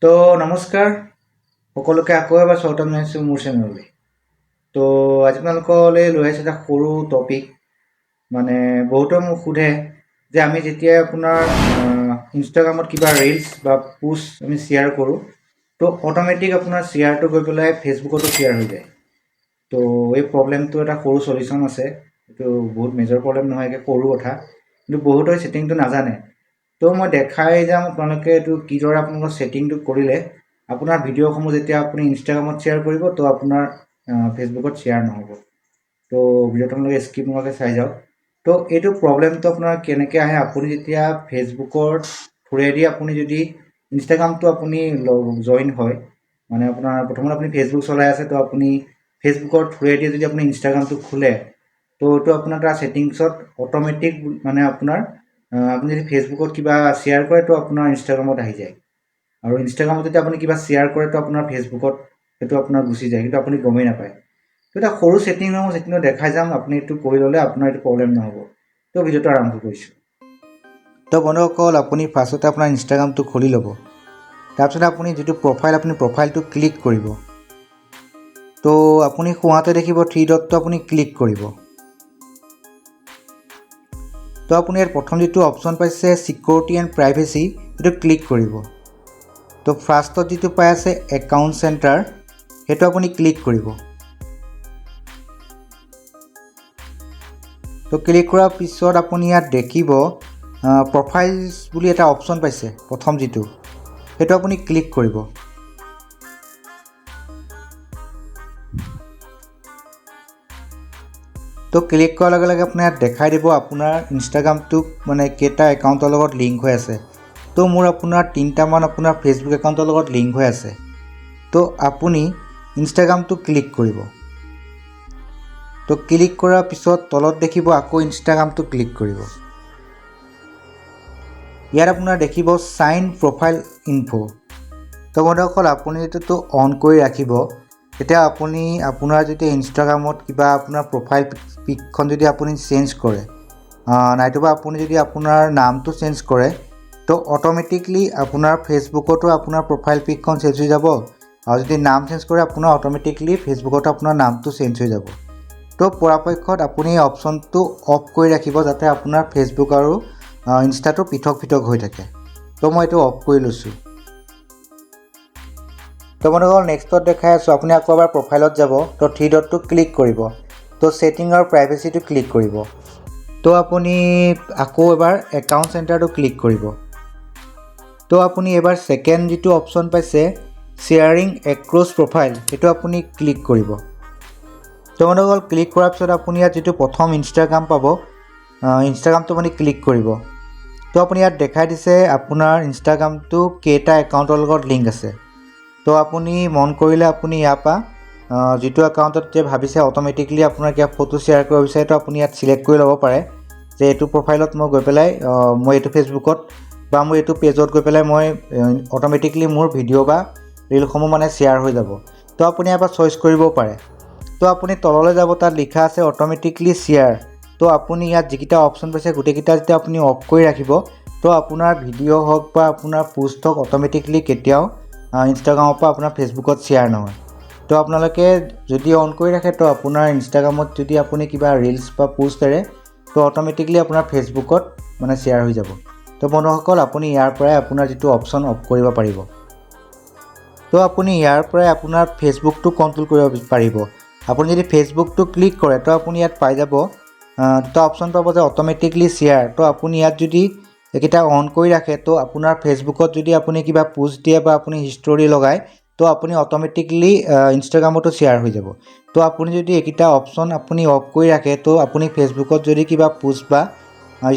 তো নমস্কাৰ সকলোকে আকৌ এবাৰ স্বাগতম জনাইছোঁ মোৰ চেনেললৈ। তো আজি আপোনালোকলৈ লৈ আহিছোঁ এটা সৰু টপিক। মানে বহুতে মোক সোধে যে আমি যেতিয়া আপোনাৰ ইনষ্টাগ্ৰামত কিবা ৰিলছ বা পোষ্ট আমি শ্বেয়াৰ কৰোঁ তো অট'মেটিক আপোনাৰ শ্বেয়াৰটো গৈ পেলাই ফেচবুকতো শ্বেয়াৰ হৈ যায়। তো এই প্ৰব্লেমটো এটা সৰু চলিউশ্যন আছে। এইটো বহুত মেজৰ প্ৰব্লেম নহয়, একে সৰু কথা, কিন্তু বহুতে ছেটিংটো নাজানে। তো মই দেখাই যাম আপোনালোকে এইটো কিদৰে আপোনালোকৰ ছেটিংটো কৰিলে আপোনাৰ ভিডিঅ'সমূহ যেতিয়া আপুনি ইনষ্টাগ্ৰামত শ্বেয়াৰ কৰিব তো আপোনাৰ ফেচবুকত শ্বেয়াৰ নহ'ব। তো ভিডিঅ'টো আপোনালোকে স্কিপ নোহোৱাকৈ চাই যাওক। তো এইটো প্ৰব্লেমটো আপোনাৰ কেনেকৈ আহে, আপুনি যেতিয়া ফেচবুকৰ থ্ৰুৱেদি আপুনি যদি ইনষ্টাগ্ৰামটো আপুনি জইন হয়, মানে আপোনাৰ প্ৰথমতে আপুনি ফেচবুক চলাই আছে, তো আপুনি ফেচবুকৰ থ্ৰুৱেদি যদি আপুনি ইনষ্টাগ্ৰামটো খোলে তো এইটো আপোনাৰ তাৰ ছেটিংছত অট'মেটিক মানে আপোনাৰ আপুনি যদি ফেচবুকত কিবা শ্বেয়াৰ কৰে তো আপোনাৰ ইনষ্টাগ্ৰামত আহি যায়, আৰু ইনষ্টাগ্ৰামত যদি আপুনি কিবা শ্বেয়াৰ কৰে তো আপোনাৰ ফেচবুকত সেইটো আপোনাৰ গুচি যায়, কিন্তু আপুনি গমেই নাপায়। তো এটা সৰু ছেটিং হয়, মই ছেটিংটো দেখাই যাম। আপুনি এইটো কৰি ল'লে আপোনাৰ এইটো প্ৰব্লেম নহ'ব। তো ভিডিঅ'টো আৰম্ভ কৰিছোঁ। তো বন্ধুসকল, আপুনি ফাৰ্ষ্টতে আপোনাৰ ইনষ্টাগ্ৰামটো খুলি ল'ব। তাৰপিছত আপুনি যিটো প্ৰফাইল, আপুনি প্ৰফাইলটো ক্লিক কৰিব। তো আপুনি সোঁহাতে দেখিব থ্ৰী ডটটো আপুনি ক্লিক কৰিব। তো আপুনি ইয়াত প্ৰথম যিটো অপশ্যন পাইছে ছিকিউৰিটি এণ্ড প্ৰাইভেচি, সেইটো ক্লিক কৰিব। তো ফাৰ্ষ্টত যিটো পাই আছে একাউণ্ট চেণ্টাৰ, সেইটো আপুনি ক্লিক কৰিব। তো ক্লিক কৰাৰ পিছত আপুনি ইয়াত দেখিব প্ৰফাইলছ বুলি এটা অপশ্যন পাইছে, প্ৰথম যিটো, সেইটো আপুনি ক্লিক কৰিব। তো ক্লিক কৰাৰ লগে লগে আপোনাৰ ইয়াত দেখাই দিব আপোনাৰ ইনষ্টাগ্ৰামটো মানে কেইটা একাউণ্টৰ লগত লিংক হৈ আছে। তো মোৰ আপোনাৰ 3টামান আপোনাৰ ফেচবুক একাউণ্টৰ লগত লিংক হৈ আছে। তো আপুনি ইনষ্টাগ্ৰামটো ক্লিক কৰিব। তো ক্লিক কৰাৰ পিছত তলত দেখিব আকৌ ইনষ্টাগ্ৰামটো ক্লিক কৰিব। ইয়াত আপোনাৰ দেখিব চাইন প্ৰফাইল ইনফো। তো বন্ধুসকল, আপুনি এইটোতো অন কৰি ৰাখিব। তেতিয়া আপুনি আপোনাৰ যেতিয়া ইনষ্টাগ্ৰামত কিবা আপোনাৰ প্ৰফাইল পিকখন যদি আপুনি চেঞ্জ কৰে, নাইটোবা আপুনি যদি আপোনাৰ নামটো চেঞ্জ কৰে, তো অট'মেটিকলি আপোনাৰ ফেচবুকতো আপোনাৰ প্ৰফাইল পিকখন চেঞ্জ হৈ যাব, আৰু যদি নাম চেঞ্জ কৰে আপোনাৰ অট'মেটিকলি ফেচবুকতো আপোনাৰ নামটো চেঞ্জ হৈ যাব। তো পৰাপক্ষত আপুনি এই অপশ্যনটো অফ কৰি ৰাখিব, যাতে আপোনাৰ ফেচবুক আৰু ইনষ্টাটো পৃথক পৃথক হৈ থাকে। তো মই এইটো অফ কৰি লৈছোঁ। তো বন্ধুসকল, নেক্সটত দেখাই আছোঁ। আপুনি আকৌ এবাৰ প্ৰফাইলত যাব, তো থ্ৰী ডটটো ক্লিক কৰিব। তো ছেটিং আৰু প্ৰাইভেচিটো ক্লিক কৰিব। তো আপুনি আকৌ এবাৰ একাউণ্ট চেণ্টাৰটো ক্লিক কৰিব। তো আপুনি এবাৰ ছেকেণ্ড যিটো অপশ্যন পাইছে শ্বেয়াৰিং এক্ৰছ প্ৰফাইল, সেইটো আপুনি ক্লিক কৰিব। তো বন্ধুসকল, ক্লিক কৰাৰ পিছত আপুনি ইয়াত যিটো প্ৰথম ইনষ্টাগ্ৰাম পাব, ইনষ্টাগ্ৰামটো আপুনি ক্লিক কৰিব। তো আপুনি ইয়াত দেখাই দিছে আপোনাৰ ইনষ্টাগ্ৰামটো কেইটা একাউণ্টৰ লগত লিংক আছে। তো আপুনি মন কৰিলে আপুনি ইয়াৰ পৰা যিটো একাউণ্টত যে ভাবিছে অট'মেটিকলি আপোনাৰ কিবা ফটো শ্বেয়াৰ কৰিব বিচাৰে, তো আপুনি ইয়াত ছিলেক্ট কৰি ল'ব পাৰে যে এইটো প্ৰফাইলত মই গৈ পেলাই মই এইটো ফেচবুকত বা মোৰ এইটো পেজত গৈ পেলাই মই অট'মেটিকলি মোৰ ভিডিঅ' বা ৰিলসমূহ মানে শ্বেয়াৰ হৈ যাব। তো আপুনি ইয়াৰ পৰা চইচ কৰিবও পাৰে। তো আপুনি তললৈ যাব, তাত লিখা আছে অট'মেটিকলি শ্বেয়াৰ। তো আপুনি ইয়াত যিকেইটা অপশ্যন পাইছে গোটেইকেইটা যেতিয়া আপুনি অফ কৰি ৰাখিব, তো আপোনাৰ ভিডিঅ' হওক বা আপোনাৰ পোষ্ট হওক অট'মেটিকলি কেতিয়াও ইনষ্টাগ্ৰামৰ পৰা আপোনাৰ ফেচবুকত শ্বেয়াৰ নহয়। তো আপোনালোকে যদি অন কৰি ৰাখে, তো আপোনাৰ ইনষ্টাগ্ৰামত যদি আপুনি কিবা ৰিলছ বা পোষ্ট এৰে, তো অট'মেটিকলি আপোনাৰ ফেচবুকত মানে শ্বেয়াৰ হৈ যাব। তো বন্ধুসকল, আপুনি ইয়াৰ পৰাই আপোনাৰ যিটো অপশ্যন অফ কৰিব পাৰিব। তো আপুনি ইয়াৰ পৰাই আপোনাৰ ফেচবুকটো কণ্ট্ৰল কৰিব পাৰিব। আপুনি যদি ফেচবুকটো ক্লিক কৰে, তো আপুনি ইয়াত পাই যাব দুটা অপশ্যন পাব যে অট'মেটিকলি শ্বেয়াৰ। তো আপুনি ইয়াত যদি এইকেইটা অন কৰি ৰাখে, তো আপোনাৰ ফেচবুকত যদি আপুনি কিবা পোষ্ট দিয়ে বা আপুনি হিষ্টৰী লগায়, তো আপুনি অট'মেটিকলি ইনষ্টাগ্ৰামতো শ্বেয়াৰ হৈ যাব। তো আপুনি যদি এইকেইটা অপশ্যন আপুনি অফ কৰি ৰাখে, তো আপুনি ফেচবুকত যদি কিবা পোষ্ট বা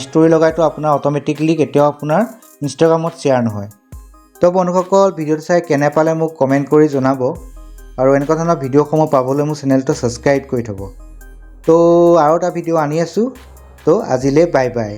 ষ্টৰি লগায়, তো আপোনাৰ অট'মেটিকলি কেতিয়াও আপোনাৰ ইনষ্টাগ্ৰামত শ্বেয়াৰ নহয়। তো বন্ধুসকল, ভিডিঅ'টো চাই কেনে পালে মোক কমেণ্ট কৰি জনাব, আৰু এনেকুৱা ধৰণৰ ভিডিঅ'সমূহ পাবলৈ মোৰ চেনেলটো ছাবস্ক্ৰাইব কৰি থ'ব। তো আৰু এটা ভিডিঅ' আনি আছোঁ। তো আজিলৈ বাই বাই।